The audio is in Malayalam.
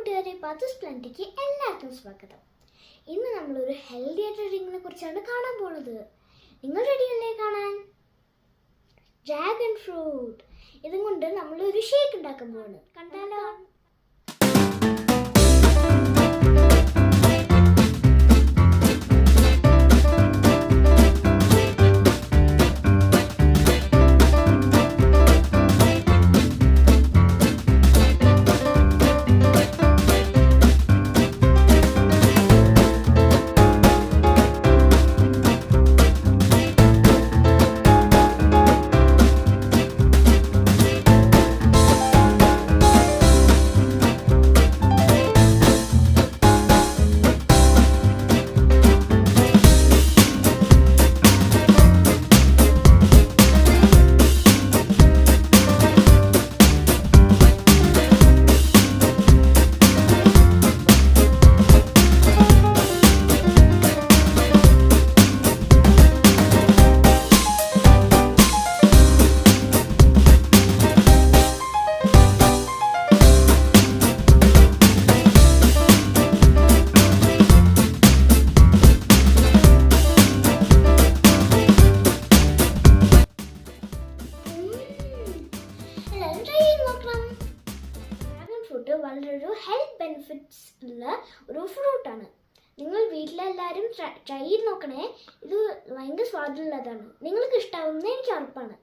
കൂട്ടുകാരെ, പത്തൂസ് പ്ലാന്റിലേക്ക് എല്ലാവർക്കും സ്വാഗതം. ഇന്ന് നമ്മളൊരു ഹെൽത്തി ആയിട്ടുള്ള ഡ്രിങ്കിനെ കുറിച്ചാണ് കാണാൻ പോകുന്നത്. നിങ്ങൾ റെഡിയല്ലേ കാണാൻ? Dragon fruit. ഇതും കൊണ്ട് നമ്മളൊരു ഷേക്ക് ഉണ്ടാക്കാൻ പോവാണ്. കണ്ടാലോ? ഡ്രാഗൺ ഫ്രൂട്ട് വളരെ ഹെൽത്ത് ബെനിഫിറ്റ്സ് ഉള്ള ഒരു ഫ്രൂട്ടാണ്. നിങ്ങൾ വീട്ടിലെല്ലാവരും ട്രൈ ചെയ്ത് നോക്കണേ. ഇത് ഭയങ്കര സ്വാദുള്ളതാണ്. നിങ്ങൾക്ക് ഇഷ്ടാവുമെന്ന് എനിക്ക് ഉറപ്പാണ്.